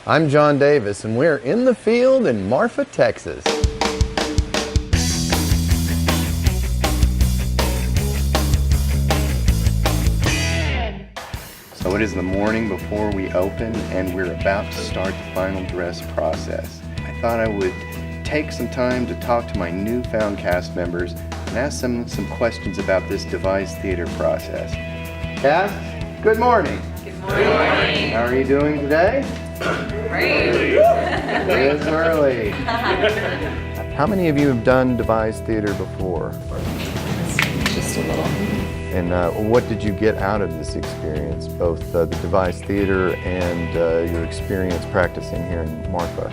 I'm John Davis, and we're in the field in Marfa, Texas. So it is the morning before we open, and we're about to start the final dress process. I thought I would take some time to talk to my newfound cast members and ask them some questions about this devised theater process. Cast, good morning. Good morning. How are you doing today? Great. It is early. How many of you have done devised theater before? Just a little. And what did you get out of this experience, both the devised theater and your experience practicing here in Marfa?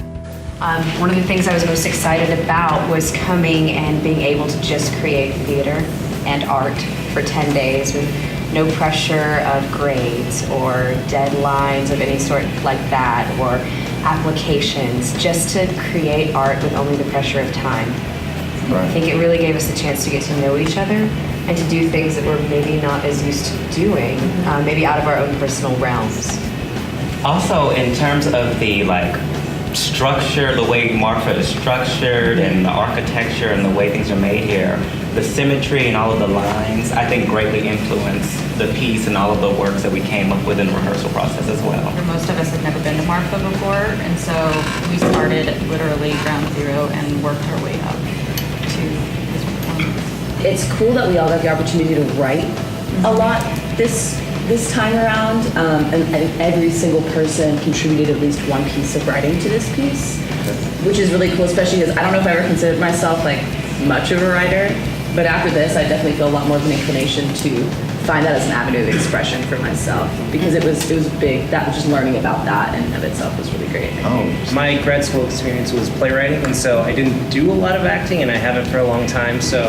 One of the things I was most excited about was coming and being able to just create theater and art for 10 days with no pressure of grades or deadlines of any sort like that, or applications, just to create art with only the pressure of time. Right. I think it really gave us a chance to get to know each other and to do things that we're maybe not as used to doing, maybe out of our own personal realms. Also, in terms of the structure, the way Marfa is structured and the architecture and the way things are made here, the symmetry and all of the lines, I think greatly influenced the piece and all of the works that we came up with in the rehearsal process as well. Most of us had never been to Marfa before, and so we started literally ground zero and worked our way up to this performance. It's cool that we all got the opportunity to write a lot this time around, and every single person contributed at least one piece of writing to this piece, which is really cool, especially because I don't know if I ever considered myself much of a writer, but after this I definitely feel a lot more of an inclination to find that as an avenue of expression for myself, because it was big. That just learning about that in and of itself was really great. My grad school experience was playwriting, and so I didn't do a lot of acting, and I haven't for a long time, so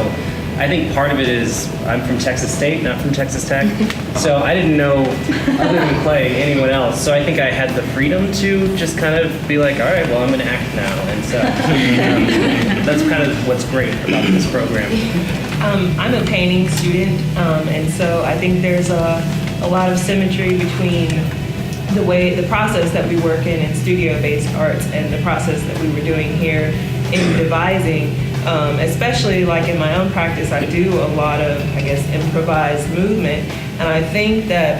I think part of it is I'm from Texas State, not from Texas Tech, so I didn't know, other than play, anyone else. So I think I had the freedom to just kind of be like, all right, well, I'm going to act now. And so that's kind of what's great about this program. I'm a painting student, and so I think there's a lot of symmetry between the process that we work in studio-based arts and the process that we were doing here in devising. Especially in my own practice, I do a lot of, improvised movement. And I think that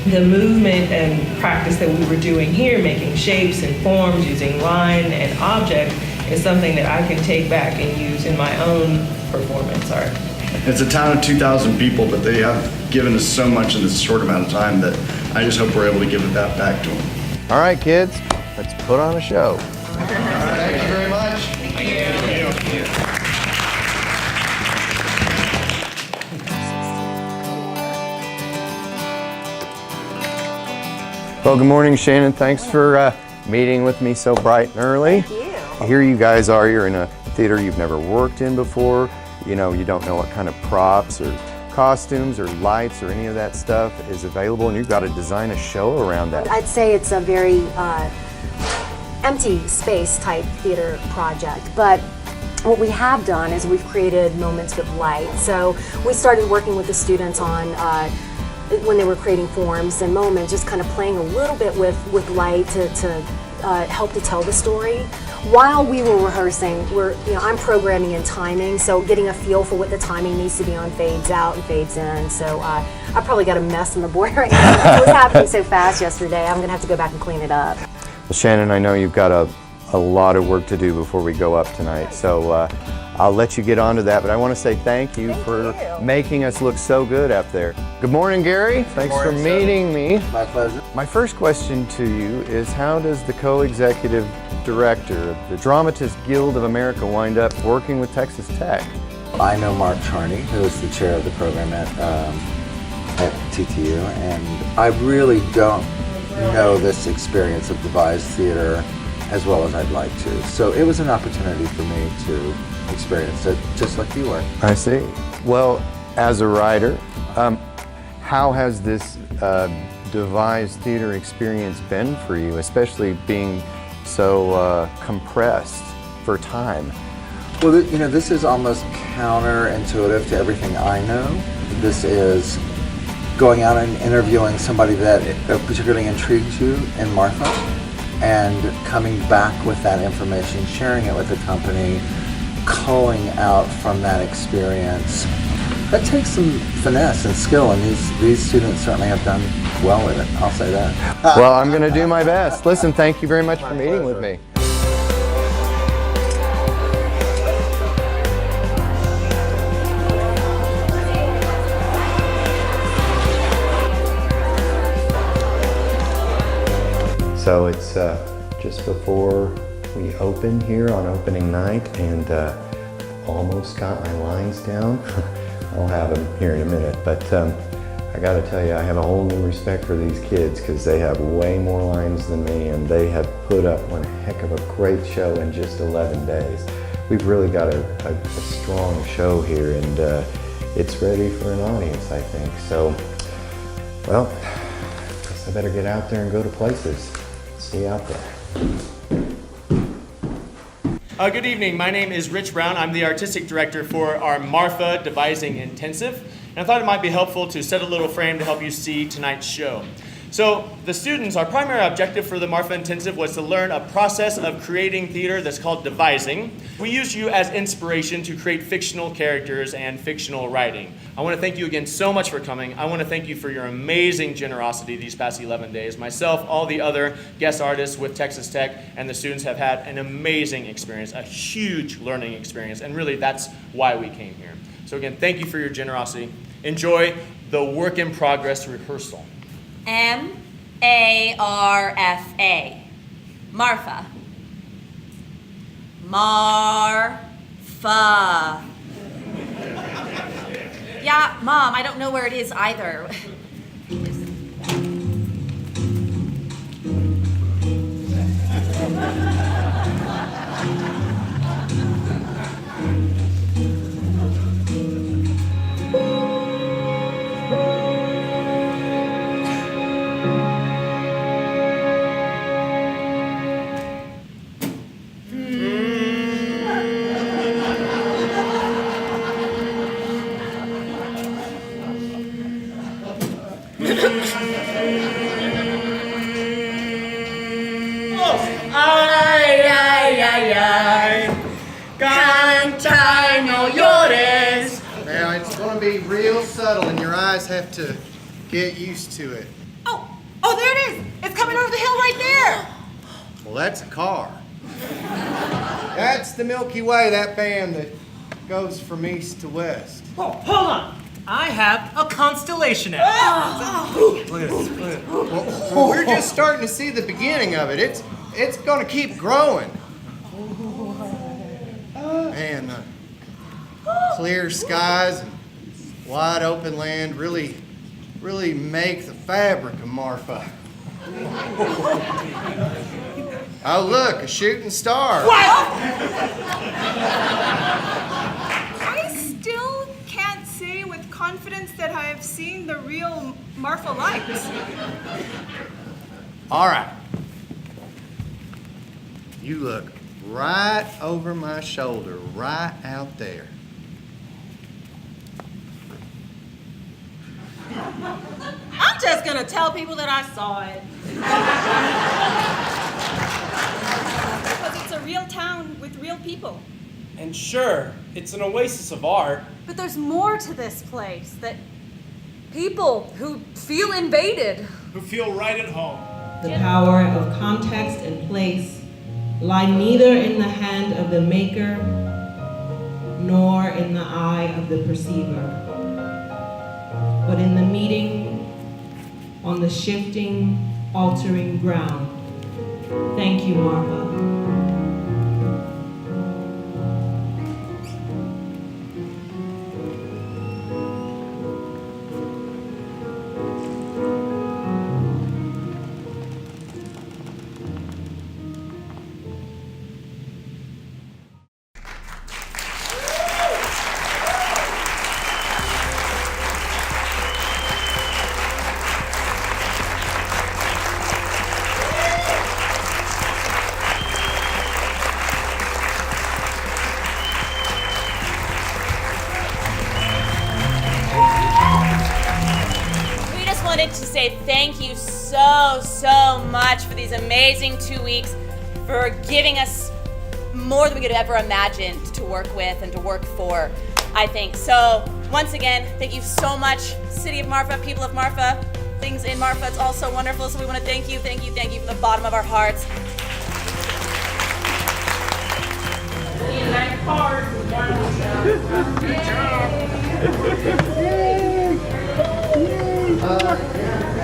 the movement and practice that we were doing here, making shapes and forms, using line and object, is something that I can take back and use in my own performance art. It's a town of 2,000 people, but they have given us so much in this short amount of time that I just hope we're able to give that back to them. All right, kids, let's put on a show. All right, thank you very much. Thank you. Well, good morning, Shannon. Thanks for meeting with me so bright and early. Thank you. Here you guys are. You're in a theater you've never worked in before. You don't know what kind of props or costumes or lights or any of that stuff is available, and you've got to design a show around that. I'd say it's a very empty space type theater project, but what we have done is we've created moments with light. So we started working with the students on when they were creating forms and moments, just kind of playing a little bit with light to help to tell the story. While we were rehearsing, I'm programming and timing, so getting a feel for what the timing needs to be on fades out and fades in. So I probably got a mess on the board right now. It was happening so fast yesterday. I'm gonna have to go back and clean it up. Well, Shannon, I know you've got a lot of work to do before we go up tonight, so I'll let you get on to that, but I want to say thank you for making us look so good up there. Good morning, Gary. Thanks for meeting me. My pleasure. My first question to you is, how does the co-executive director of the Dramatists Guild of America wind up working with Texas Tech? I know Mark Charney, who is the chair of the program at TTU, and I really don't know this experience of devised theater as well as I'd like to. So it was an opportunity for me to experience it just like you were. I see. Well, as a writer, how has this devised theater experience been for you, especially being so compressed for time? Well, this is almost counterintuitive to everything I know. This is going out and interviewing somebody that particularly intrigues you in Marfa, and coming back with that information, sharing it with the company, culling out from that experience. That takes some finesse and skill, and these students certainly have done well with it. I'll say that. Well, I'm going to do my best. Listen, thank you very much for meeting with me. So it's just before we open here on opening night, and almost got my lines down. I'll have them here in a minute, but I gotta tell you, I have a whole new respect for these kids because they have way more lines than me, and they have put up one heck of a great show in just 11 days. We've really got a strong show here, and it's ready for an audience, I think. So, well, I guess I better get out there and go to places. See you out there. Good evening. My name is Rich Brown. I'm the artistic director for our Marfa Devising Intensive. And I thought it might be helpful to set a little frame to help you see tonight's show. So the students, our primary objective for the Marfa Intensive was to learn a process of creating theater that's called devising. We used you as inspiration to create fictional characters and fictional writing. I want to thank you again so much for coming. I want to thank you for your amazing generosity these past 11 days. Myself, all the other guest artists with Texas Tech, and the students have had an amazing experience, a huge learning experience, and really that's why we came here. So again, thank you for your generosity. Enjoy the work in progress rehearsal. M-A-R-F-A. Marfa. Marfa. Yeah, Mom, I don't know where it is either. Now, it's going to be real subtle, and your eyes have to get used to it. Oh, there it is. It's coming over the hill right there. Well, that's a car. That's the Milky Way, that band that goes from east to west. Oh, hold on. I have a constellation app. Look at this. Well, we're just starting to see the beginning of it. It's going to keep growing. Man, clear skies and wide open land really make the fabric of Marfa. Oh, look, a shooting star. What? I still can't say with confidence that I have seen the real Marfa lights. All right. You look right over my shoulder, right out there. I'm just gonna tell people that I saw it. Because it's a real town with real people. And sure, it's an oasis of art. But there's more to this place, that people who feel invaded. Who feel right at home. The power of context and place lie neither in the hand of the maker nor in the eye of the perceiver, but in the meeting on the shifting, altering ground. Thank you, Marfa. To say thank you so much for these these amazing 2 weeks, for giving us more than we could have ever imagined to work with and to work for, I think. So once again, thank you so much, City of Marfa, people of Marfa, things in Marfa. It's all so wonderful. So we want to thank you from the bottom of our hearts.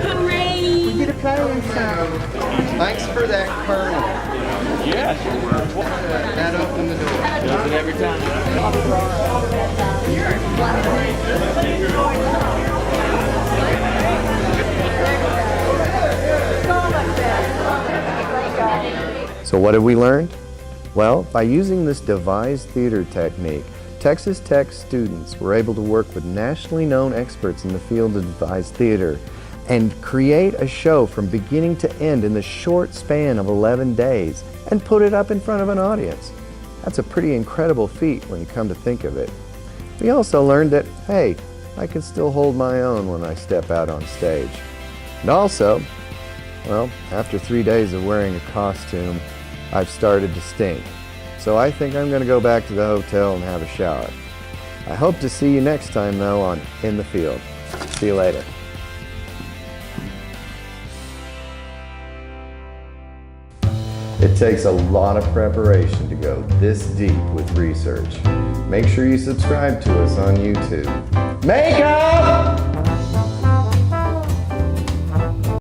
Hooray! We get a play sound. Thanks for that kernel. Yeah. That opened the door. Does it every time. So what have we learned? Well, by using this devised theater technique, Texas Tech students were able to work with nationally known experts in the field of devised theater and create a show from beginning to end in the short span of 11 days and put it up in front of an audience. That's a pretty incredible feat when you come to think of it. We also learned that, hey, I can still hold my own when I step out on stage. And also, well, after 3 days of wearing a costume, I've started to stink. So I think I'm going to go back to the hotel and have a shower. I hope to see you next time, though, on In the Field. See you later. It takes a lot of preparation to go this deep with research. Make sure you subscribe to us on YouTube. Makeup!